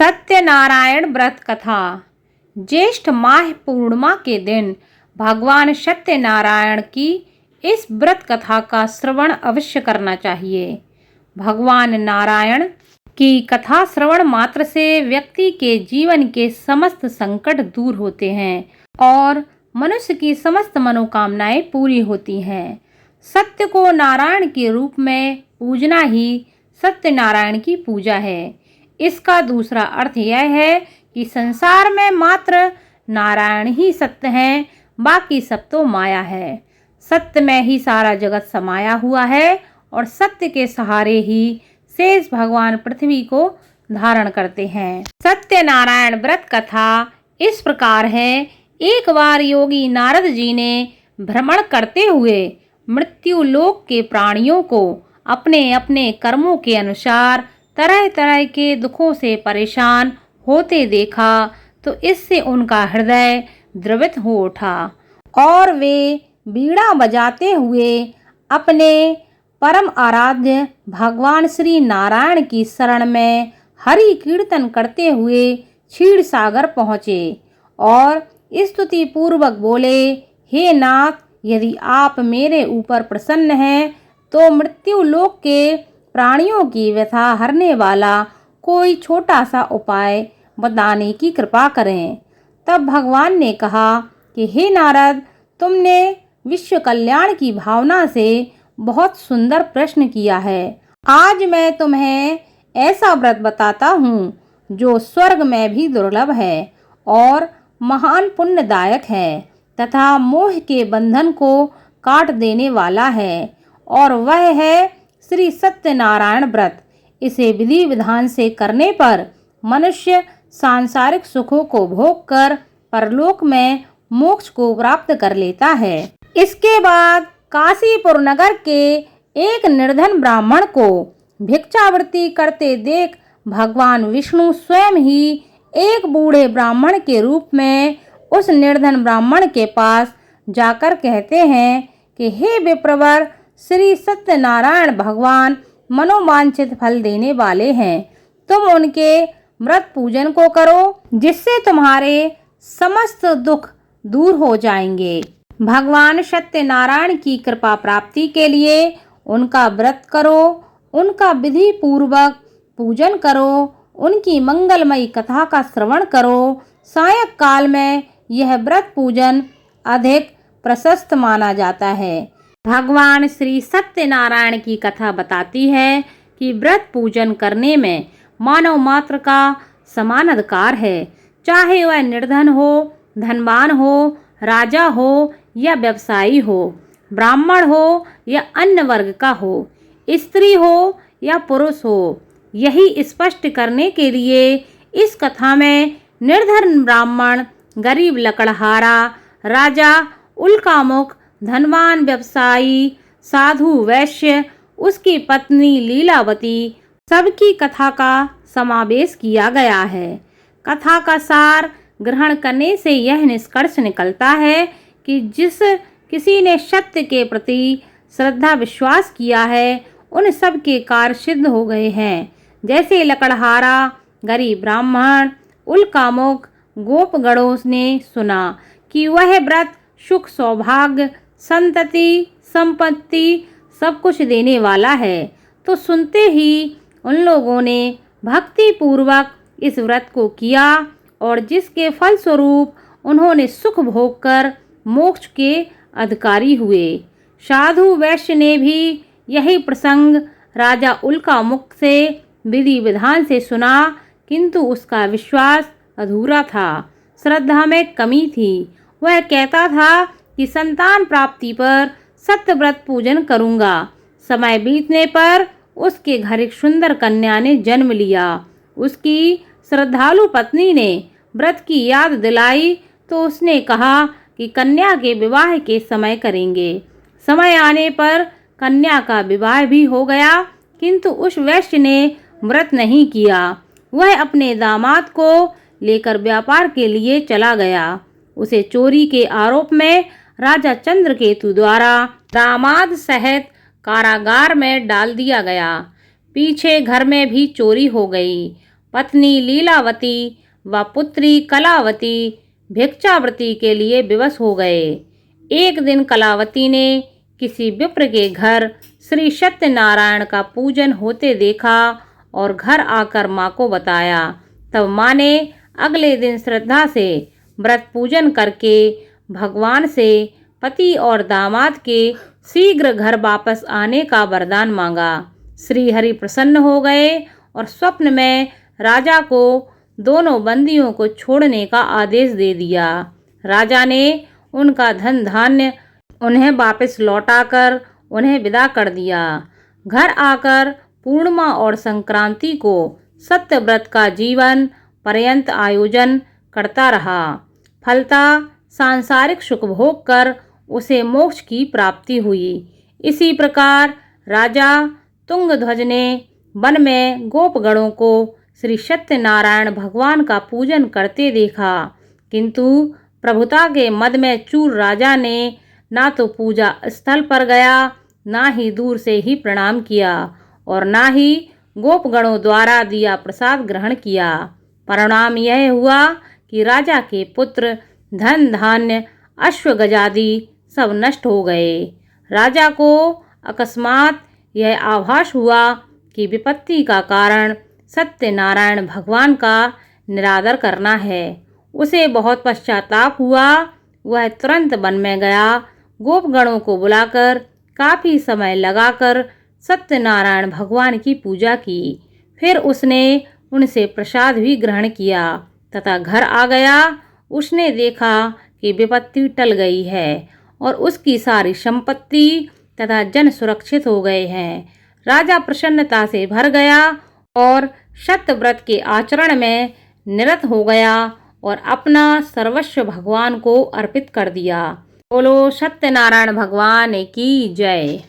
सत्यनारायण व्रत कथा। ज्येष्ठ माह पूर्णिमा के दिन भगवान सत्यनारायण की इस व्रत कथा का श्रवण अवश्य करना चाहिए। भगवान नारायण की कथा श्रवण मात्र से व्यक्ति के जीवन के समस्त संकट दूर होते हैं और मनुष्य की समस्त मनोकामनाएं पूरी होती हैं। सत्य को नारायण के रूप में पूजना ही सत्यनारायण की पूजा है। इसका दूसरा अर्थ यह है कि संसार में मात्र नारायण ही सत्य हैं, बाकी सब तो माया है। सत्य में ही सारा जगत समाया हुआ है और सत्य के सहारे ही शेष भगवान पृथ्वी को धारण करते हैं। सत्यनारायण व्रत कथा इस प्रकार है। एक बार योगी नारद जी ने भ्रमण करते हुए मृत्यु लोक के प्राणियों को अपने अपने कर्मों के अनुसार तरह तरह के दुखों से परेशान होते देखा तो इससे उनका हृदय द्रवित हो उठा और वे बीड़ा बजाते हुए अपने परम आराध्य भगवान श्री नारायण की शरण में हरि कीर्तन करते हुए क्षीर सागर पहुँचे और स्तुति पूर्वक बोले, हे नाथ, यदि आप मेरे ऊपर प्रसन्न हैं तो मृत्यु लोक के प्राणियों की व्यथा हरने वाला कोई छोटा सा उपाय बताने की कृपा करें। तब भगवान ने कहा कि हे नारद, तुमने विश्व कल्याण की भावना से बहुत सुंदर प्रश्न किया है। आज मैं तुम्हें ऐसा व्रत बताता हूँ जो स्वर्ग में भी दुर्लभ है और महान पुण्यदायक है तथा मोह के बंधन को काट देने वाला है, और वह है श्री सत्यनारायण व्रत। इसे विधि विधान से करने पर मनुष्य सांसारिक सुखों को भोग कर परलोक में मोक्ष को प्राप्त कर लेता है। इसके बाद काशीपुर नगर के एक निर्धन ब्राह्मण को भिक्षावृत्ति करते देख भगवान विष्णु स्वयं ही एक बूढ़े ब्राह्मण के रूप में उस निर्धन ब्राह्मण के पास जाकर कहते हैं कि हे विप्रवर, श्री सत्यनारायण भगवान मनोवांछित फल देने वाले हैं। तुम उनके व्रत पूजन को करो जिससे तुम्हारे समस्त दुख दूर हो जाएंगे। भगवान सत्यनारायण की कृपा प्राप्ति के लिए उनका व्रत करो, उनका विधि पूर्वक पूजन करो, उनकी मंगलमयी कथा का श्रवण करो। सायं काल में यह व्रत पूजन अधिक प्रशस्त माना जाता है। भगवान श्री सत्यनारायण की कथा बताती है कि व्रत पूजन करने में मानव मात्र का समान अधिकार है, चाहे वह निर्धन हो, धनवान हो, राजा हो या व्यवसायी हो, ब्राह्मण हो या अन्य वर्ग का हो, स्त्री हो या पुरुष हो। यही स्पष्ट करने के लिए इस कथा में निर्धन ब्राह्मण, गरीब लकड़हारा, राजा उल्कामुख, धनवान व्यवसायी, साधु वैश्य, उसकी पत्नी लीलावती, सबकी कथा का समावेश किया गया है। कथा का सार ग्रहण करने से यह निष्कर्ष निकलता है कि जिस किसी ने सत्य के प्रति श्रद्धा विश्वास किया है उन सब के कार्य सिद्ध हो गए हैं। जैसे लकड़हारा, गरीब ब्राह्मण, उल्कामुख गोपगणों ने सुना कि वह व्रत सुख, सौभाग्य, संतति, संपत्ति सब कुछ देने वाला है, तो सुनते ही उन लोगों ने भक्ति पूर्वक इस व्रत को किया और जिसके फलस्वरूप उन्होंने सुख भोग कर मोक्ष के अधिकारी हुए। साधु वैश्य ने भी यही प्रसंग राजा उल्कामुख से विधि विधान से सुना, किंतु उसका विश्वास अधूरा था, श्रद्धा में कमी थी। वह कहता था कि संतान प्राप्ति पर सत्य व्रत पूजन करूंगा। समय बीतने पर उसके घर एक सुंदर कन्या ने जन्म लिया। उसकी श्रद्धालु पत्नी ने व्रत की याद दिलाई तो उसने कहा कि कन्या के विवाह के समय करेंगे। समय आने पर कन्या का विवाह भी हो गया, किंतु उस वैश्य ने व्रत नहीं किया। वह अपने दामाद को लेकर व्यापार के लिए चला गया। उसे चोरी के आरोप में राजा चंद्रकेतु द्वारा दामाद सहित कारागार में डाल दिया गया। पीछे घर में भी चोरी हो गई। पत्नी लीलावती व पुत्री कलावती भिक्षावृत्ति के लिए विवश हो गए। एक दिन कलावती ने किसी विप्र के घर श्री सत्यनारायण का पूजन होते देखा और घर आकर माँ को बताया। तब माँ ने अगले दिन श्रद्धा से व्रत पूजन करके भगवान से पति और दामाद के शीघ्र घर वापस आने का वरदान मांगा। श्री हरि प्रसन्न हो गए और स्वप्न में राजा को दोनों बंदियों को छोड़ने का आदेश दे दिया। राजा ने उनका धन धान्य उन्हें वापस लौटाकर उन्हें विदा कर दिया। घर आकर पूर्णिमा और संक्रांति को सत्यव्रत का जीवन पर्यंत आयोजन करता रहा। फलतः सांसारिक सुख भोग कर उसे मोक्ष की प्राप्ति हुई। इसी प्रकार राजा तुंगध्वज ने वन में गोपगणों को श्री सत्यनारायण भगवान का पूजन करते देखा, किंतु प्रभुता के मद में चूर राजा ने ना तो पूजा स्थल पर गया, ना ही दूर से ही प्रणाम किया और ना ही गोपगणों द्वारा दिया प्रसाद ग्रहण किया। परिणाम यह हुआ कि राजा के पुत्र, धन धान्य, अश्व गजादि सब नष्ट हो गए। राजा को अकस्मात यह आभास हुआ कि विपत्ति का कारण सत्यनारायण भगवान का निरादर करना है। उसे बहुत पश्चाताप हुआ। वह तुरंत वन में गया, गोपगणों को बुलाकर काफी समय लगाकर सत्यनारायण भगवान की पूजा की। फिर उसने उनसे प्रसाद भी ग्रहण किया तथा घर आ गया। उसने देखा कि विपत्ति टल गई है और उसकी सारी संपत्ति तथा जन सुरक्षित हो गए हैं। राजा प्रसन्नता से भर गया और सत्यव्रत के आचरण में निरत हो गया और अपना सर्वस्व भगवान को अर्पित कर दिया। बोलो सत्यनारायण भगवान की जय।